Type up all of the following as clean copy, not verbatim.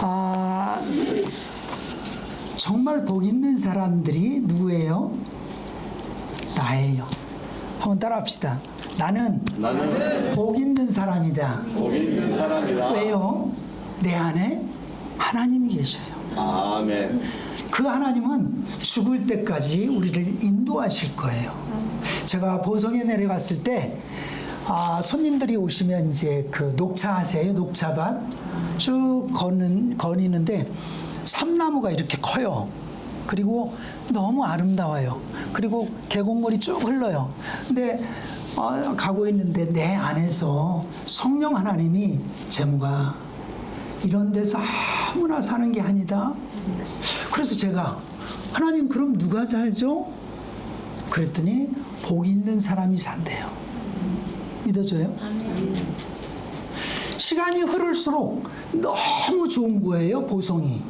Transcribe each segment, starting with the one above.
아, 정말 복 있는 사람들이 누구예요? 나예요. 한번 따라합시다. 나는 복 있는 사람이다. 복 있는 사람이다. 왜요? 내 안에 하나님이 계셔요. 아멘. 그 하나님은 죽을 때까지 우리를 인도하실 거예요. 제가 보성에 내려갔을 때 손님들이 오시면 이제 그 녹차 하세요. 녹차밭 쭉 거니는데 삼나무가 이렇게 커요. 그리고 너무 아름다워요. 그리고 계곡물이 쭉 흘러요. 근데 가고 있는데 내 안에서 성령 하나님이 재무가 이런 데서 아무나 사는 게 아니다. 그래서 제가 하나님 그럼 누가 살죠? 그랬더니 복 있는 사람이 산대요. 믿어져요? 시간이 흐를수록 너무 좋은 거예요, 보성이.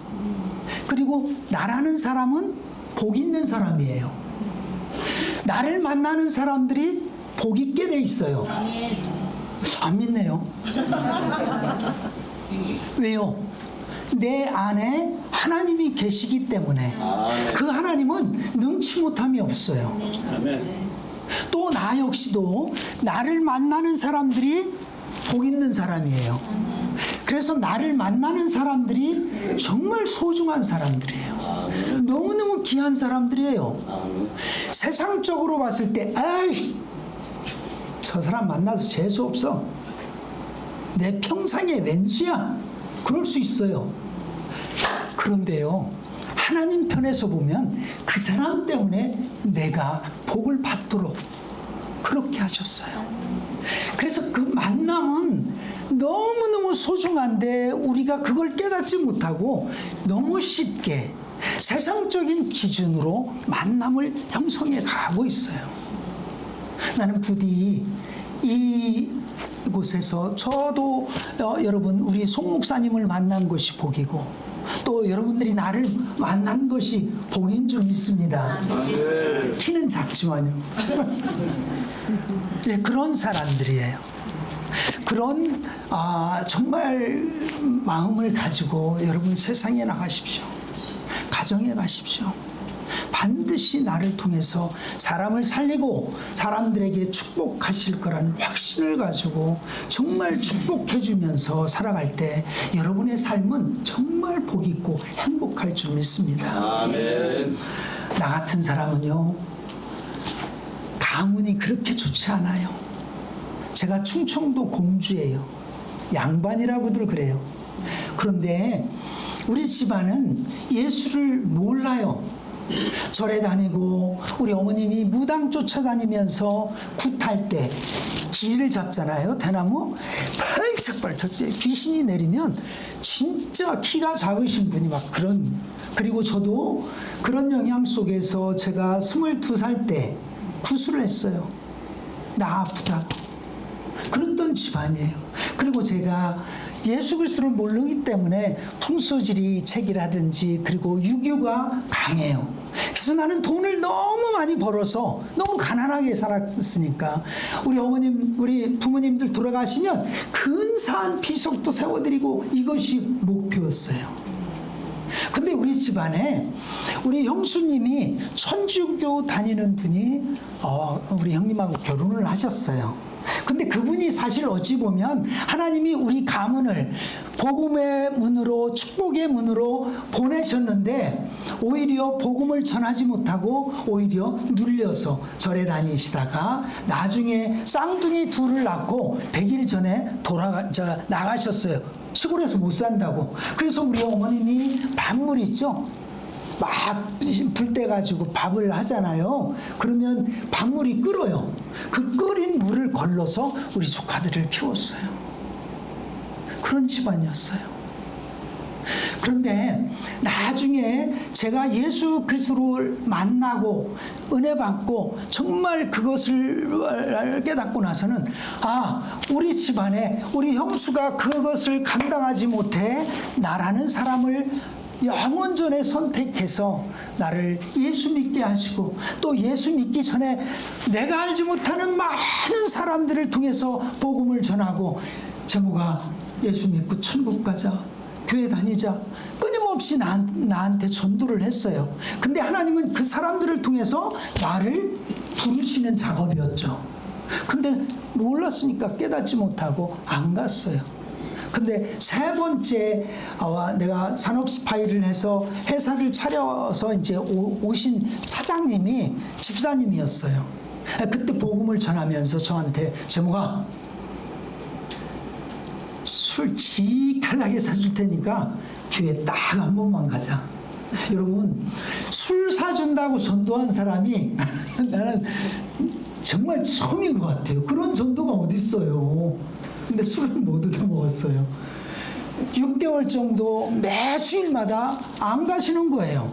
그리고 나라는 사람은 복 있는 사람이에요. 나를 만나는 사람들이 복 있게 돼 있어요. 안 믿네요. 왜요? 내 안에 하나님이 계시기 때문에. 그 하나님은 능치 못함이 없어요. 또 나 역시도 나를 만나는 사람들이 복 있는 사람이에요. 그래서 나를 만나는 사람들이 정말 소중한 사람들이에요. 너무너무 귀한 사람들이에요. 세상적으로 봤을 때 아이 저 사람 만나서 재수 없어. 내 평상의 왼수야. 그럴 수 있어요. 그런데요, 하나님 편에서 보면 그 사람 때문에 내가 복을 받도록 그렇게 하셨어요. 그래서 그 만남은 너무너무 소중한데 우리가 그걸 깨닫지 못하고 너무 쉽게 세상적인 기준으로 만남을 형성해 가고 있어요. 나는 부디 이곳에서 저도 여러분 우리 송 목사님을 만난 것이 복이고 또 여러분들이 나를 만난 것이 복인 줄 믿습니다. 키는 작지만요. 네, 그런 사람들이에요. 그런 정말 마음을 가지고 여러분 세상에 나가십시오. 가정에 가십시오. 반드시 나를 통해서 사람을 살리고 사람들에게 축복하실 거라는 확신을 가지고 정말 축복해 주면서 살아갈 때 여러분의 삶은 정말 복 있고 행복할 줄 믿습니다. 아멘. 나 같은 사람은요, 가문이 그렇게 좋지 않아요. 제가 충청도 공주예요. 양반이라고들 그래요. 그런데 우리 집안은 예수를 몰라요. 절에 다니고 우리 어머님이 무당 쫓아다니면서 굿할 때 길을 잡잖아요. 대나무 펄쩍펄쩍 귀신이 내리면 진짜 키가 작으신 분이 막 그런. 그리고 저도 그런 영향 속에서 제가 22살 때 구술을 했어요. 나 아프다. 그랬던 집안이에요. 그리고 제가 예수 그리스도를 모르기 때문에 풍소지리 책이라든지 그리고 유교가 강해요. 그래서 나는 돈을 너무 많이 벌어서 너무 가난하게 살았으니까 우리 어머님, 우리 부모님들 돌아가시면 근사한 비석도 세워드리고 이것이 목표였어요. 근데 우리 집안에 우리 형수님이 천주교 다니는 분이 우리 형님하고 결혼을 하셨어요. 근데 그분이 사실 어찌 보면 하나님이 우리 가문을 복음의 문으로 축복의 문으로 보내셨는데 오히려 복음을 전하지 못하고 오히려 눌려서 절에 다니시다가 나중에 쌍둥이 둘을 낳고 100일 전에 나가셨어요. 시골에서 못 산다고. 그래서 우리 어머님이 밥물 있죠? 막 불 때 가지고 밥을 하잖아요. 그러면 밥물이 끓어요. 그 끓인 물을 걸러서 우리 조카들을 키웠어요. 그런 집안이었어요. 그런데 나중에 제가 예수 그리스도를 만나고 은혜 받고 정말 그것을 깨닫고 나서는 우리 집안에 우리 형수가 그것을 감당하지 못해 나라는 사람을 영원전에 선택해서 나를 예수 믿게 하시고 또 예수 믿기 전에 내가 알지 못하는 많은 사람들을 통해서 복음을 전하고 제모가 예수 믿고 천국 가자, 교회 다니자. 끊임없이 나한테 전도를 했어요. 근데 하나님은 그 사람들을 통해서 나를 부르시는 작업이었죠. 근데 몰랐으니까 깨닫지 못하고 안 갔어요. 근데 세 번째 내가 산업 스파이를 해서 회사를 차려서 이제 오신 차장님이 집사님이었어요. 그때 복음을 전하면서 저한테 제모가 술 지탈나게 사줄 테니까 교회 딱 한 번만 가자. 여러분, 술 사준다고 전도한 사람이 나는 정말 처음인 것 같아요. 그런 전도가 어디 있어요. 근데 술을 못 얻어먹었어요. 6개월 정도 매 주일마다 안 가시는 거예요.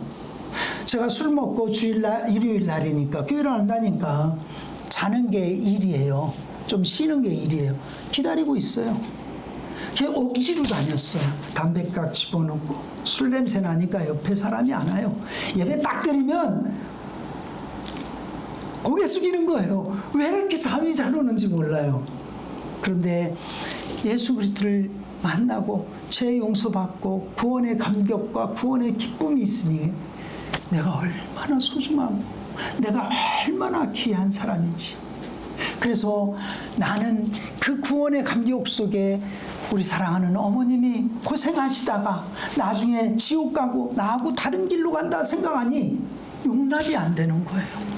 제가 술 먹고 일요일 날이니까 교회를 안 다니까 자는 게 일이에요. 좀 쉬는 게 일이에요. 기다리고 있어요. 걔 억지로 다녔어요. 담배깍 집어넣고 술 냄새 나니까 옆에 사람이 안 와요. 예배 딱 드리면 고개 숙이는 거예요. 왜 이렇게 잠이 잘 오는지 몰라요. 그런데 예수 그리스도를 만나고 죄 용서받고 구원의 감격과 구원의 기쁨이 있으니 내가 얼마나 소중하고 내가 얼마나 귀한 사람인지. 그래서 나는 그 구원의 감격 속에 우리 사랑하는 어머님이 고생하시다가 나중에 지옥 가고 나하고 다른 길로 간다 생각하니 용납이 안 되는 거예요.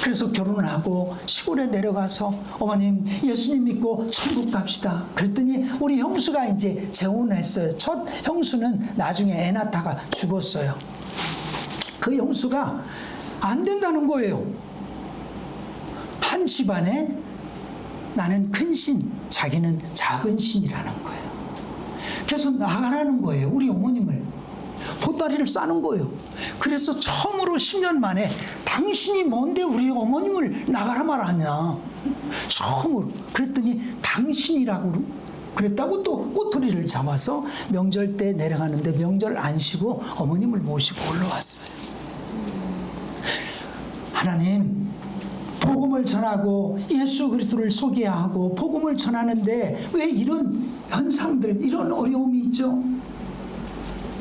그래서 결혼하고 시골에 내려가서 어머님 예수님 믿고 천국 갑시다. 그랬더니 우리 형수가 이제 재혼했어요. 첫 형수는 나중에 애 낳다가 죽었어요. 그 형수가 안 된다는 거예요. 한 집안에 나는 큰 신, 자기는 작은 신이라는 거예요. 그래서 나가라는 거예요. 우리 어머님을 보따리를 싸는 거예요. 그래서 처음으로 10년 만에 당신이 뭔데 우리 어머님을 나가라 말하냐. 처음으로. 그랬더니 당신이라고 그랬다고 또 꼬투리를 잡아서 명절 때 내려가는데 명절 안 쉬고 어머님을 모시고 올라왔어요. 하나님, 복음을 전하고 예수 그리스도를 소개하고 복음을 전하는데 왜 이런 현상들, 이런 어려움이 있죠?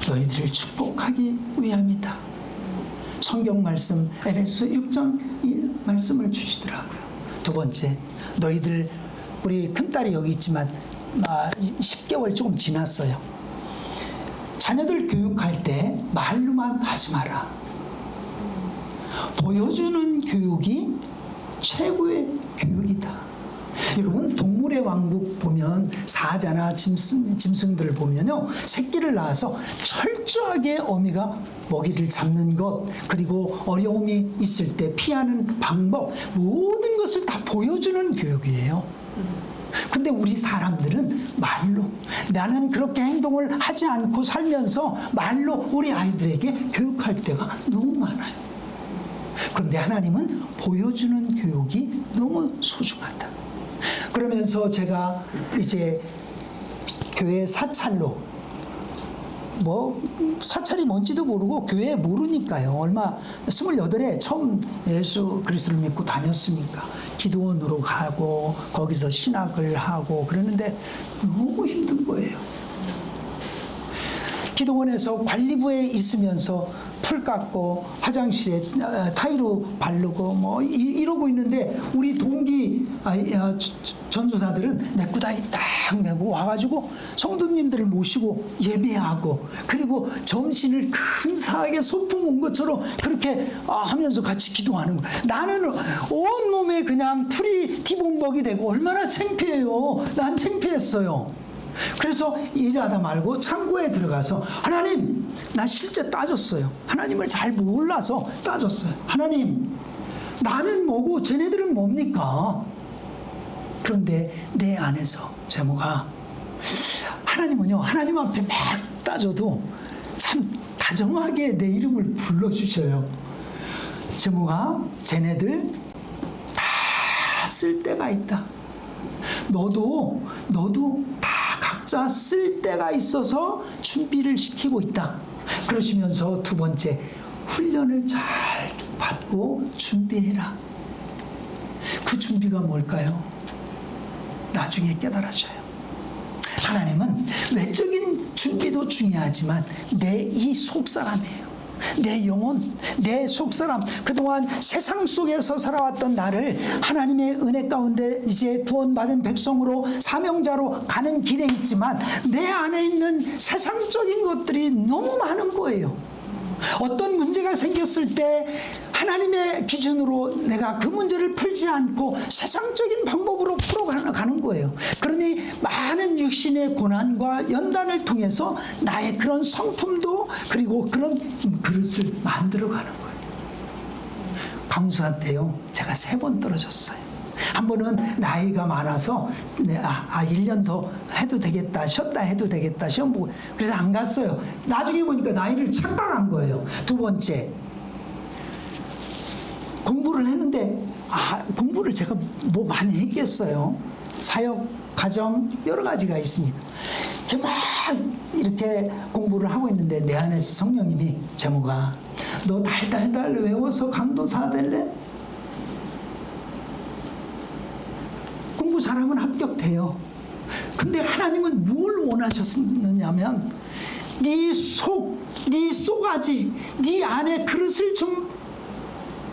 너희들을 축복하기 위함이다. 성경 말씀 에베소 6장 이 말씀을 주시더라고요. 두 번째, 너희들, 우리 큰딸이 여기 있지만 10개월 조금 지났어요. 자녀들 교육할 때 말로만 하지 마라. 보여주는 교육이 최고의 교육이다. 여러분, 동물의 왕국 보면 사자나 짐승들을 보면요, 새끼를 낳아서 철저하게 어미가 먹이를 잡는 것, 그리고 어려움이 있을 때 피하는 방법, 모든 것을 다 보여주는 교육이에요. 근데 우리 사람들은 말로, 나는 그렇게 행동을 하지 않고 살면서 말로 우리 아이들에게 교육할 때가 너무 많아요. 그런데 하나님은 보여주는 교육이 너무 소중하다. 그러면서 제가 이제 교회 사찰로, 사찰이 뭔지도 모르고 교회 모르니까요. 얼마 28에 처음 예수 그리스도를 믿고 다녔으니까 기도원으로 가고 거기서 신학을 하고 그러는데 너무 힘든 거예요. 기도원에서 관리부에 있으면서 풀 깎고 화장실에 타이로 바르고 이러고 있는데 우리 동기 전도사들은 네꾸다이 딱 메고 와가지고 성도님들을 모시고 예배하고, 그리고 점심을 근사하게 소풍 온 것처럼 그렇게 하면서 같이 기도하는 거예요. 나는 온몸에 그냥 풀이 티범벅이 되고 얼마나 창피해요. 난 창피했어요. 그래서 일하다 말고 창고에 들어가서 하나님, 나 실제 따졌어요. 하나님을 잘 몰라서 따졌어요. 하나님, 나는 뭐고 쟤네들은 뭡니까? 그런데 내 안에서 제모가, 하나님은요, 하나님 앞에 막 따져도 참 다정하게 내 이름을 불러주셔요. 제모가, 쟤네들 다 쓸 때가 있다. 너도 다 각자 쓸 때가 있어서 준비를 시키고 있다. 그러시면서 두 번째, 훈련을 잘 받고 준비해라. 그 준비가 뭘까요? 나중에 깨달아져요. 하나님은 외적인 준비도 중요하지만 내 이 속사람이에요. 내 영혼, 내 속사람, 그동안 세상 속에서 살아왔던 나를 하나님의 은혜 가운데 이제 구원받은 백성으로 사명자로 가는 길에 있지만 내 안에 있는 세상적인 것들이 너무 많은 거예요. 어떤 문제가 생겼을 때 하나님의 기준으로 내가 그 문제를 풀지 않고 세상적인 방법으로 풀어가는 거예요. 그러니 많은 육신의 고난과 연단을 통해서 나의 그런 성품도 그리고 그런 그릇을 만들어가는 거예요. 강수한 때요, 제가 3번 떨어졌어요. 한 번은 나이가 많아서 1년 더 해도 되겠다, 쉬었다 해도 되겠다, 시험 보고 그래서 안 갔어요. 나중에 보니까 나이를 착각한 거예요. 2번째 공부를 했는데 공부를 제가 뭐 많이 했겠어요. 사역, 가정 여러 가지가 있으니까 막 이렇게 공부를 하고 있는데 내 안에서 성령님이 제모가 너 달달달 외워서 강도사 될래? 공부 잘하면 합격돼요. 근데 하나님은 뭘 원하셨느냐면 네 속, 네 쏘가지, 네 안에 그릇을 좀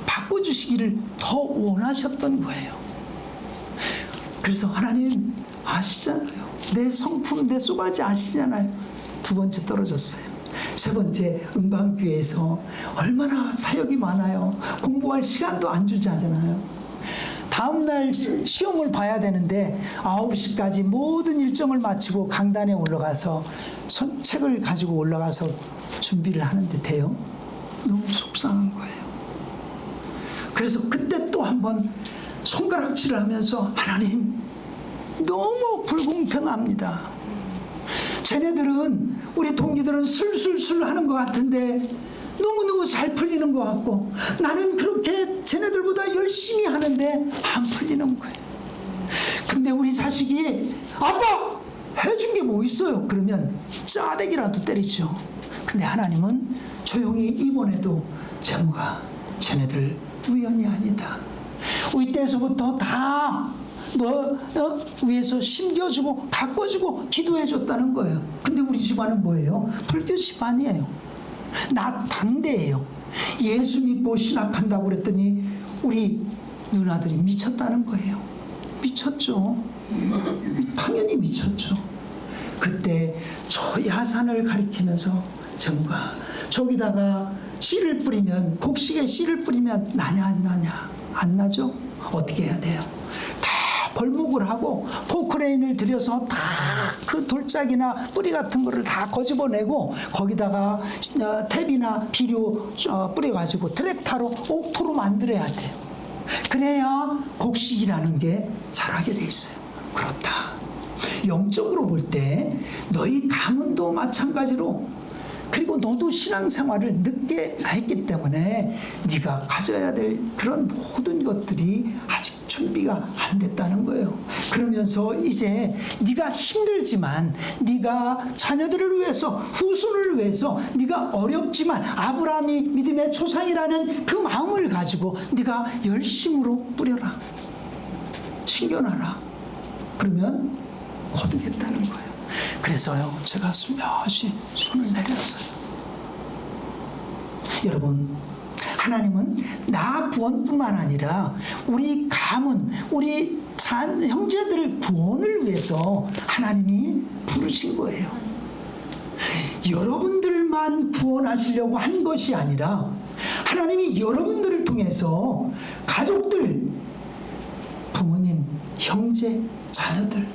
바꿔주시기를 더 원하셨던 거예요. 그래서 하나님 아시잖아요. 내 성품, 내 쏘가지 아시잖아요. 2번째 떨어졌어요. 3번째 은방교회에서 얼마나 사역이 많아요. 공부할 시간도 안 주잖아요. 다음날 시험을 봐야 되는데 9시까지 모든 일정을 마치고 강단에 올라가서 책을 가지고 올라가서 준비를 하는데 돼요? 너무 속상한 거예요. 그래서 그때 또 한번 손가락질을 하면서 하나님 너무 불공평합니다. 쟤네들은 우리 동기들은 술술술 하는 것 같은데 너무너무 잘 풀리는 것 같고 나는 그렇게 쟤네들보다 열심히 하는데 안 풀리는 거예요. 근데 우리 자식이 아빠 해준 게 뭐 있어요? 그러면 짜대기라도 때리죠. 근데 하나님은 조용히 이번에도 제모가 쟤네들 우연이 아니다. 우리 때서부터 다 너 위에서 심겨주고 가꿔주고 기도해줬다는 거예요. 근데 우리 집안은 뭐예요? 불교 집안이에요. 나 당대예요. 예수 믿고 신학한다고 그랬더니 우리 누나들이 미쳤다는 거예요. 미쳤죠. 당연히 미쳤죠. 그때 저 야산을 가리키면서 제모가 저기다가 씨를 뿌리면 곡식에 씨를 뿌리면 나냐 안 나냐? 안 나죠? 어떻게 해야 돼요? 다 벌목을 하고 포크레인을 들여서 다 그 돌짝이나 뿌리 같은 거를 다 거집어내고 거기다가 탭이나 비료 뿌려가지고 트랙타로 옥토로 만들어야 돼요. 그래야 곡식이라는 게 자라게 돼 있어요. 그렇다. 영적으로 볼 때 너희 가문도 마찬가지로 그리고 너도 신앙생활을 늦게 했기 때문에 네가 가져야 될 그런 모든 것들이 아직 준비가 안 됐다는 거예요. 그러면서 이제 네가 힘들지만 네가 자녀들을 위해서 후손을 위해서 네가 어렵지만 아브라함이 믿음의 조상이라는 그 마음을 가지고 네가 열심으로 뿌려라. 신겨놔라. 그러면 거두겠다는 거예요. 그래서요 제가 스며시 손을 내렸어요. 여러분 하나님은 나 구원뿐만 아니라 우리 가문 우리 형제들 구원을 위해서 하나님이 부르신 거예요. 여러분들만 구원하시려고 한 것이 아니라 하나님이 여러분들을 통해서 가족들 부모님 형제 자녀들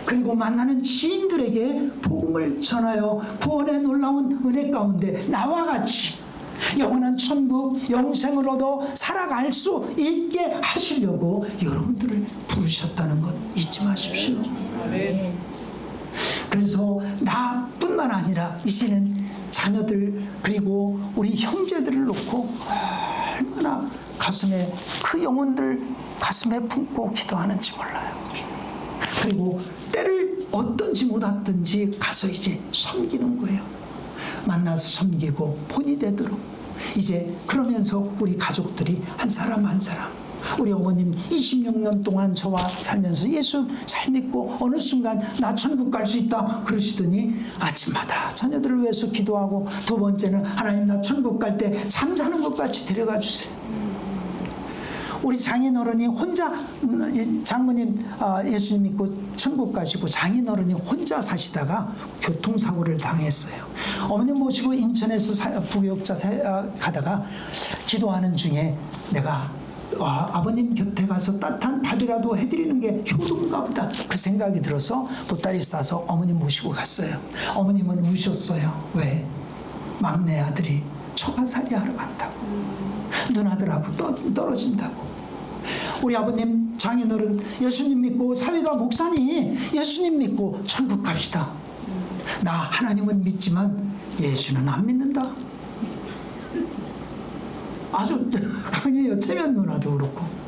그리고 만나는 지인들에게 복음을 전하여 구원의 놀라운 은혜 가운데 나와 같이 영원한 천국 영생을 얻어 살아갈 수 있게 하시려고 여러분들을 부르셨다는 것 잊지 마십시오. 그래서 나뿐만 아니라 이제는 자녀들 그리고 우리 형제들을 놓고 얼마나 가슴에 그 영혼들 가슴에 품고 기도하는지 몰라요. 그리고 때를 얻든지 못 얻든지 가서 이제 섬기는 거예요. 만나서 섬기고 본이 되도록 이제 그러면서 우리 가족들이 한 사람 한 사람 우리 어머님 26년 동안 저와 살면서 예수 잘 믿고 어느 순간 나 천국 갈 수 있다 그러시더니 아침마다 자녀들을 위해서 기도하고, 두 번째는 하나님 나 천국 갈 때 잠자는 것 같이 데려가 주세요. 우리 장인어른이 혼자, 장모님 예수님 믿고 천국 가시고 장인어른이 혼자 사시다가 교통사고를 당했어요. 어머님 모시고 인천에서 부교육자 가다가 기도하는 중에 내가 아버님 곁에 가서 따뜻한 밥이라도 해드리는 게 효도인가 보다 그 생각이 들어서 보따리 싸서 어머님 모시고 갔어요. 어머님은 우셨어요. 왜? 막내 아들이 처가살이 하러 간다고, 누나들하고 떨어진다고. 우리 아버님 장인어른 예수님 믿고 사위가 목사니 예수님 믿고 천국 갑시다. 나 하나님은 믿지만 예수는 안 믿는다. 아주 강해요. 체면 누나도 그렇고.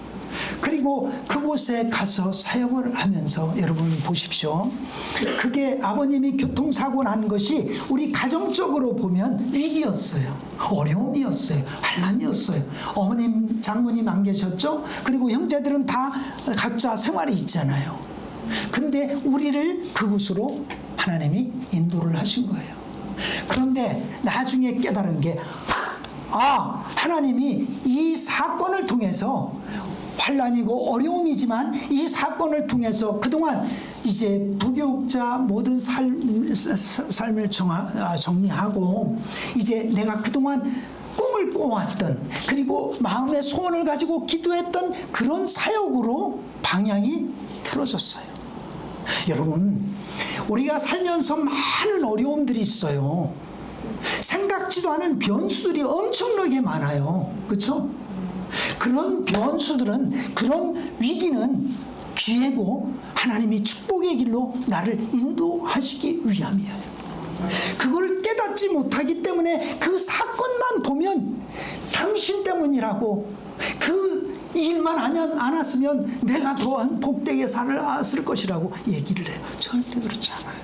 그리고 그곳에 가서 사역을 하면서 여러분 보십시오. 그게 아버님이 교통사고 난 것이 우리 가정적으로 보면 위기였어요. 어려움이었어요. 환난이었어요. 어머님, 장모님 안 계셨죠? 그리고 형제들은 다 각자 생활이 있잖아요. 근데 우리를 그곳으로 하나님이 인도를 하신 거예요. 그런데 나중에 깨달은 게 하나님이 이 사건을 통해서 환난이고 어려움이지만 이 사건을 통해서 그동안 이제 부교육자 모든 삶을 정리하고 이제 내가 그동안 꿈을 꿔왔던, 그리고 마음의 소원을 가지고 기도했던 그런 사역으로 방향이 틀어졌어요. 여러분, 우리가 살면서 많은 어려움들이 있어요. 생각지도 않은 변수들이 엄청나게 많아요. 그렇죠? 그런 변수들은, 그런 위기는 기회고 하나님이 축복의 길로 나를 인도하시기 위함이에요. 그걸 깨닫지 못하기 때문에 그 사건만 보면 당신 때문이라고, 그 일만 안 왔으면 내가 더 복되게 살았을 것이라고 얘기를 해요. 절대 그렇지 않아요.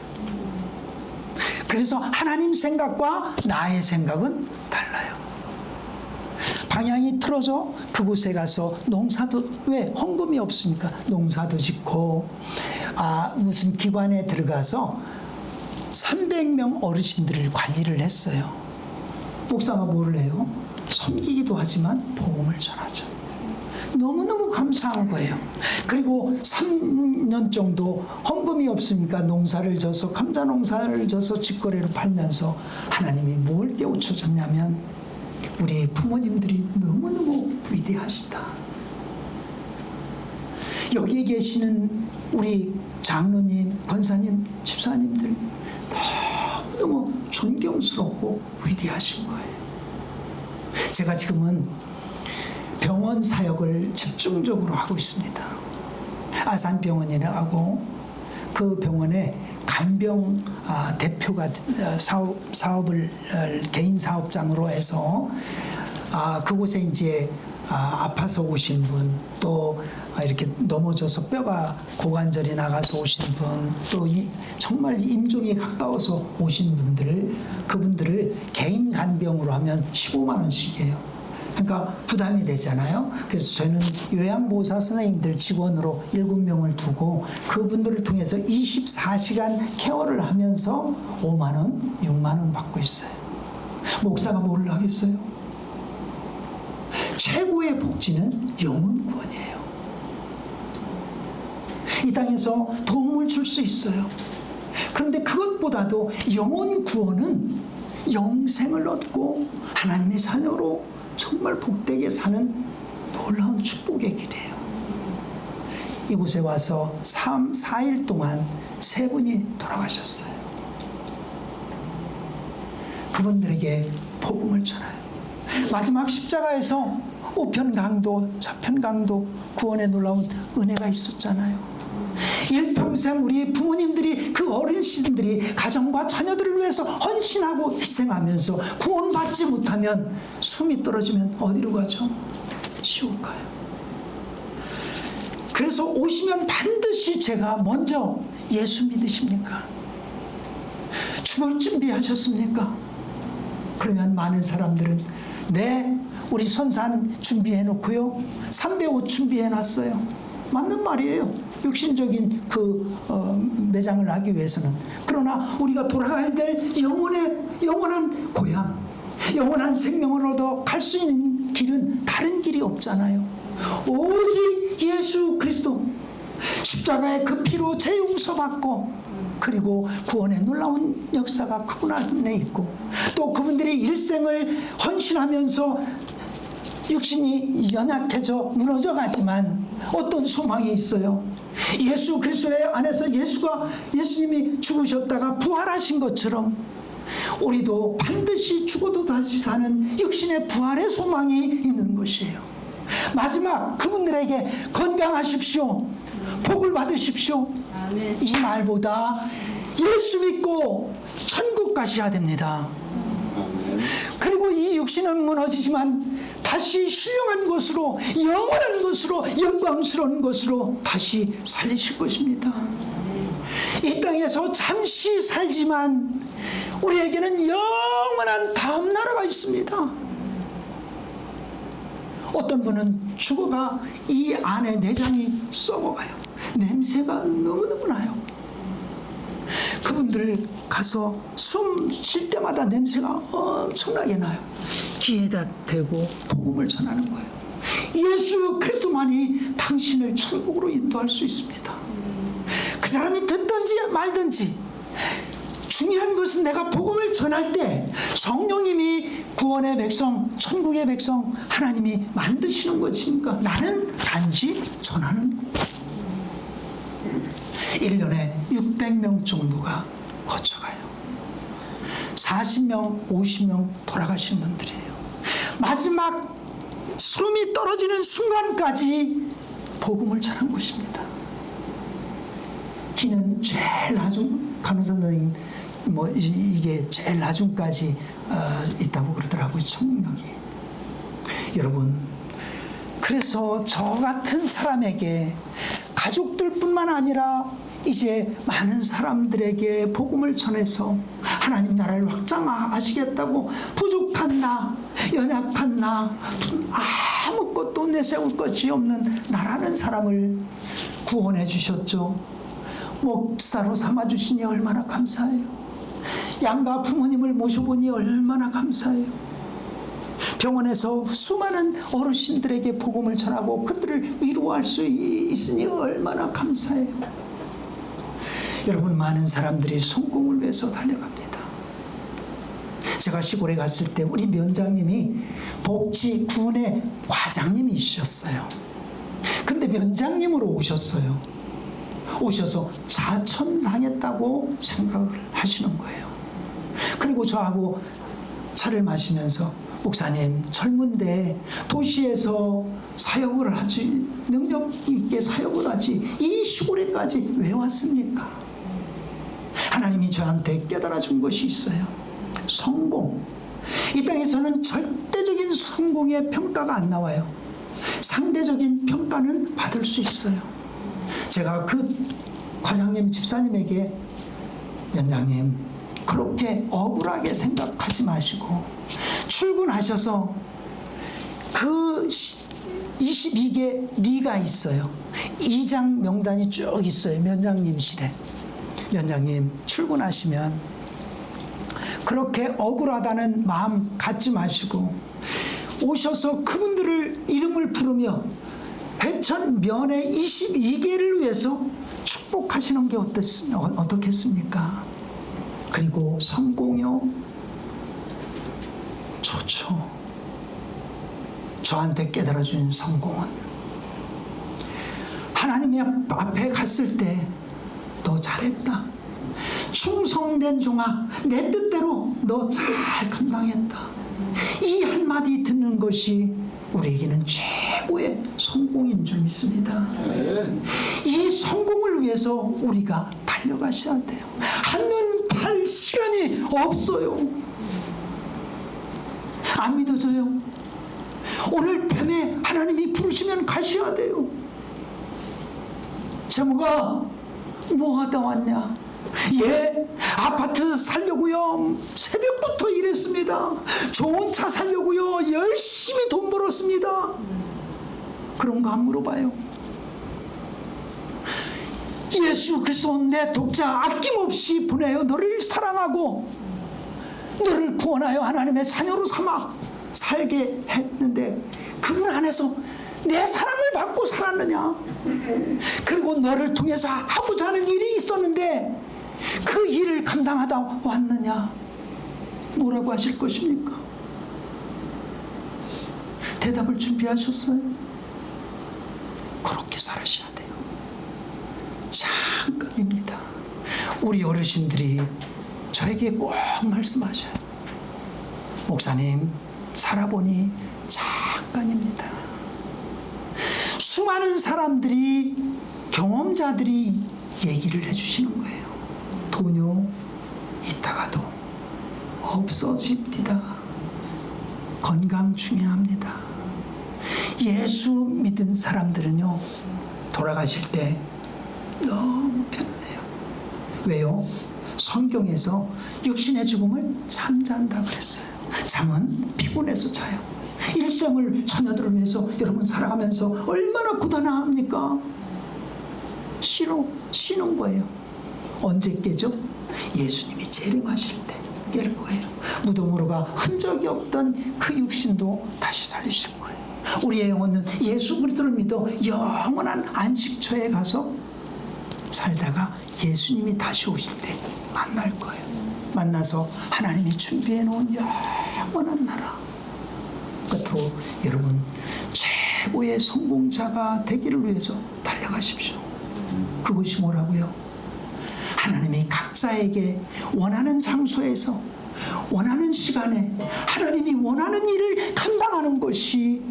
그래서 하나님 생각과 나의 생각은 달라요. 방향이 틀어져 그곳에 가서 농사도, 왜? 헌금이 없으니까 농사도 짓고, 무슨 기관에 들어가서 300명 어르신들을 관리를 했어요. 목사가 뭐를 해요? 섬기기도 하지만 복음을 전하죠. 너무너무 감사한 거예요. 그리고 3년 정도 헌금이 없으니까 농사를 져서, 감자 농사를 져서 직거래로 팔면서 하나님이 뭘 깨우쳐줬냐면 우리 부모님들이 너무너무 위대하시다. 여기에 계시는 우리 장로님, 권사님, 집사님들 너무너무 존경스럽고 위대하신 거예요. 제가 지금은 병원 사역을 집중적으로 하고 있습니다. 아산병원이라고, 그 병원에 간병 대표가 사업을 개인 사업장으로 해서 그곳에 이제 아파서 오신 분, 또 이렇게 넘어져서 뼈가 고관절이 나가서 오신 분, 또 정말 임종이 가까워서 오신 분들을, 그분들을 개인 간병으로 하면 15만 원씩이에요. 그러니까 부담이 되잖아요. 그래서 저희는 요양보호사 선생님들 직원으로 7명을 두고 그분들을 통해서 24시간 케어를 하면서 5만 원, 6만 원 받고 있어요. 목사가 뭘 하겠어요? 최고의 복지는 영혼 구원이에요. 이 땅에서 도움을 줄 수 있어요. 그런데 그것보다도 영혼 구원은 영생을 얻고 하나님의 자녀로 정말 복되게 사는 놀라운 축복의 길이에요. 이곳에 와서 4일 동안 3분이 돌아가셨어요. 그분들에게 복음을 전해요. 마지막 십자가에서 우편 강도, 좌편 강도 구원의 놀라운 은혜가 있었잖아요. 일평생 우리 부모님들이, 그 어르신들이 가정과 자녀들을 위해서 헌신하고 희생하면서 구원받지 못하면, 숨이 떨어지면 어디로 가죠? 지옥 가요. 그래서 오시면 반드시 제가 먼저 예수 믿으십니까? 죽을 준비하셨습니까? 그러면 많은 사람들은 네, 우리 선산 준비해 놓고요. 삼배 옷 준비해 놨어요. 맞는 말이에요. 육신적인 매장을 하기 위해서는. 그러나 우리가 돌아가야 될 영원한 고향, 영원한 생명을 얻어 갈 수 있는 길은 다른 길이 없잖아요. 오직 예수 그리스도 십자가의 그 피로 죄 용서받고, 그리고 구원의 놀라운 역사가 그분 안에 있고, 또 그분들이 일생을 헌신하면서 육신이 연약해져 무너져 가지만 어떤 소망이 있어요. 예수 그리스도의 안에서 예수님이 죽으셨다가 부활하신 것처럼 우리도 반드시 죽어도 다시 사는 육신의 부활의 소망이 있는 것이에요. 마지막 그분들에게 건강하십시오, 복을 받으십시오, 아멘. 이 말보다 예수 믿고 천국 가셔야 됩니다. 아멘. 그리고 이 육신은 무너지지만 다시 신령한 것으로, 영원한 것으로, 영광스러운 것으로 다시 살리실 것입니다. 이 땅에서 잠시 살지만 우리에게는 영원한 다음 나라가 있습니다. 어떤 분은 죽어가 이 안에 내장이 썩어가요. 냄새가 너무너무 나요. 그분들 가서 숨 쉴 때마다 냄새가 엄청나게 나요. 귀에다 대고 복음을 전하는 거예요. 예수 그리스도만이 당신을 천국으로 인도할 수 있습니다. 그 사람이 듣든지 말든지 중요한 것은 내가 복음을 전할 때 성령님이 구원의 백성, 천국의 백성 하나님이 만드시는 것이니까 나는 단지 전하는 것. 1년에 600명 정도가 거쳐가요. 40명, 50명 돌아가신 분들이에요. 마지막 숨이 떨어지는 순간까지 복음을 전한 것입니다. 기는 제일 나중, 간호사 선생님 이게 제일 나중까지 있다고 그러더라고요, 청력이. 여러분, 그래서 저 같은 사람에게 가족들뿐만 아니라 이제 많은 사람들에게 복음을 전해서 하나님 나라를 확장하시겠다고 부족한 나, 연약한 나, 아무것도 내세울 것이 없는 나라는 사람을 구원해 주셨죠. 목사로 삼아주시니 얼마나 감사해요. 양가 부모님을 모셔보니 얼마나 감사해요. 병원에서 수많은 어르신들에게 복음을 전하고 그들을 위로할 수 있으니 얼마나 감사해요. 여러분, 많은 사람들이 성공을 위해서 달려갑니다. 제가 시골에 갔을 때 우리 면장님이 복지군의 과장님이셨어요. 근데 면장님으로 오셨어요. 오셔서 자천당했다고 생각을 하시는 거예요. 그리고 저하고 차를 마시면서, 목사님, 젊은데 도시에서 사역을 하지, 능력 있게 사역을 하지, 이 시골에까지 왜 왔습니까? 하나님이 저한테 깨달아 준 것이 있어요. 성공. 이 땅에서는 절대적인 성공의 평가가 안 나와요. 상대적인 평가는 받을 수 있어요. 제가 그 과장님, 집사님에게, 연장님, 그렇게 억울하게 생각하지 마시고 출근하셔서 그 22개 리가 있어요. 2장 명단이 쭉 있어요. 면장님실에. 면장님, 출근하시면 그렇게 억울하다는 마음 갖지 마시고 오셔서 그분들을 이름을 부르며 회천 면회 22개를 위해서 축복하시는 게 어떻겠습니까? 그리고 성공요? 좋죠. 저한테 깨달아준 성공은 하나님의 앞에 갔을 때 너 잘했다. 충성된 종아, 내 뜻대로 너 잘 감당했다. 이 한마디 듣는 것이 우리에게는 최고의 성공인 줄 믿습니다. 이 성공을 위해서 우리가 달려가셔야 돼요. 한눈 팔 시간이 없어요. 안 믿어져요? 오늘 밤에 하나님이 부르시면 가셔야 돼요. 제모가 뭐 하다 왔냐? 예, 아파트 살려고요. 새벽부터 일했습니다. 좋은 차 살려고요. 열심히 돈 벌었습니다. 그런 거 안 물어봐요. 예수 그리스도 내 독자 아낌없이 보내요. 너를 사랑하고 너를 구원하여 하나님의 자녀로 삼아 살게 했는데 그분 안에서 내 사랑을 받고 살았느냐? 그리고 너를 통해서 하고자 하는 일이 있었는데 그 일을 감당하다 왔느냐? 뭐라고 하실 것입니까? 대답을 준비하셨어요? 그렇게 살으셔야 돼요. 잠깐입니다. 우리 어르신들이 저에게 꼭 말씀하셔요. 목사님, 살아보니 잠깐입니다. 수많은 사람들이, 경험자들이 얘기를 해주시는 거예요. 돈요, 이따가도 없어집니다. 건강 중요합니다. 예수 믿은 사람들은요, 돌아가실 때 너무 편안해요. 왜요? 성경에서 육신의 죽음을 잠잔다 그랬어요. 잠은 피곤해서 자요. 일생을 자녀들을 위해서 여러분 살아가면서 얼마나 고단합니까? 쉬는 거예요. 언제 깨죠? 예수님이 재림하실 때 깰 거예요. 무덤으로 가 흔적이 없던 그 육신도 다시 살리실 거예요. 우리의 영혼은 예수 그리스도를 믿어 영원한 안식처에 가서 살다가 예수님이 다시 오실 때 만날 거예요. 만나서 하나님이 준비해 놓은 영원한 나라. 끝으로 여러분 최고의 성공자가 되기를 위해서 달려가십시오. 그것이 뭐라고요? 하나님이 각자에게 원하는 장소에서 원하는 시간에 하나님이 원하는 일을 감당하는 것이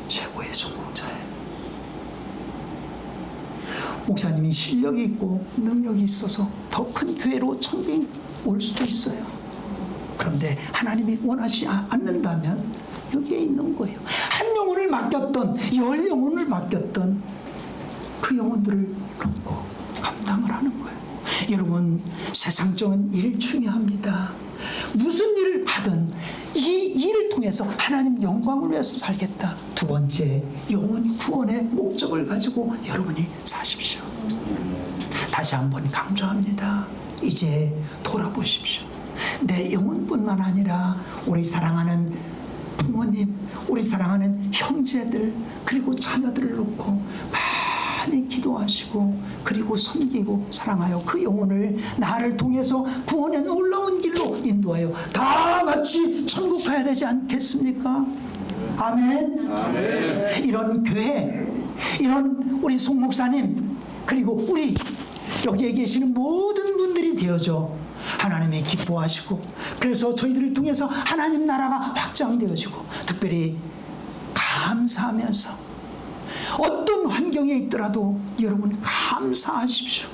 최고의 성공자예요. 목사님이 실력이 있고 능력이 있어서 더 큰 교회로 청빙 올 수도 있어요. 그런데 하나님이 원하지 않는다면 여기에 있는 거예요. 한 영혼을 맡겼던, 10 영혼을 맡겼던 그 영혼들을 놓고 감당을 하는 거예요. 여러분, 세상적인 일 중요합니다. 무슨 일을 하든 이 일을 통해서 하나님 영광을 위해서 살겠다. 두 번째, 영혼 구원의 목적을 가지고 여러분이 사십시오. 다시 한번 강조합니다. 이제 돌아보십시오. 내 영혼뿐만 아니라 우리 사랑하는 부모님, 우리 사랑하는 형제들, 그리고 자녀들을 놓고 많이 기도하시고 그리고 섬기고 사랑하여 그 영혼을 나를 통해서 구원의 놀라운 길로 인도하여 다 같이 천국 가야 되지 않겠습니까? 아멘. 아멘. 이런 교회, 이런 우리 송 목사님, 그리고 우리 여기에 계시는 모든 분들이 되어져 하나님이 기뻐하시고 그래서 저희들을 통해서 하나님 나라가 확장되어지고 특별히 감사하면서 어떤 환경에 있더라도 여러분 감사하십시오.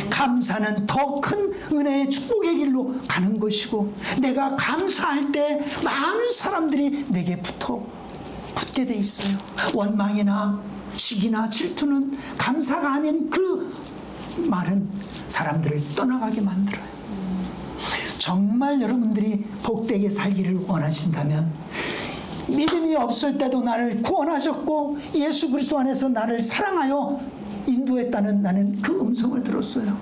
감사는 더 큰 은혜의 축복의 길로 가는 것이고 내가 감사할 때 많은 사람들이 내게 붙게 돼 있어요. 원망이나 시기나 질투는 감사가 아닌 그 말은 사람들을 떠나가게 만들어요. 정말 여러분들이 복되게 살기를 원하신다면 믿음이 없을 때도 나를 구원하셨고 예수 그리스도 안에서 나를 사랑하여 인도했다는 나는 그 음성을 들었어요.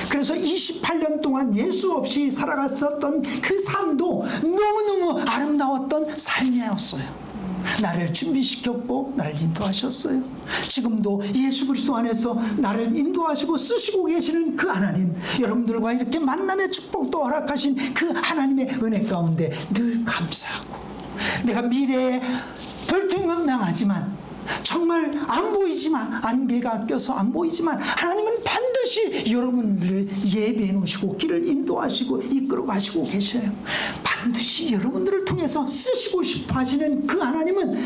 그래서 28년 동안 예수 없이 살아갔었던 그 삶도 너무너무 아름다웠던 삶이었어요. 나를 준비시켰고 나를 인도하셨어요. 지금도 예수 그리스도 안에서 나를 인도하시고 쓰시고 계시는 그 하나님, 여러분들과 이렇게 만남의 축복도 허락하신 그 하나님의 은혜 가운데 늘 감사하고 내가 미래에 불투명하지만 정말 안 보이지만 안개가 껴서 안 보이지만 하나님은 반드시 여러분들을 예비해 놓으시고 길을 인도하시고 이끌어 가시고 계셔요. 반드시 여러분들을 통해서 쓰시고 싶어 하시는 그 하나님은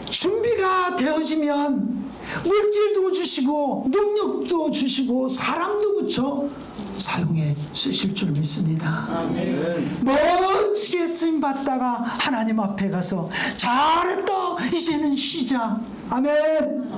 준비가 되어지면 물질도 주시고 능력도 주시고 사람도 붙여 사용해 쓰실 줄 믿습니다. 아멘. 멋지게 쓰임 받다가 하나님 앞에 가서 잘했다 이제는 쉬자. 아멘.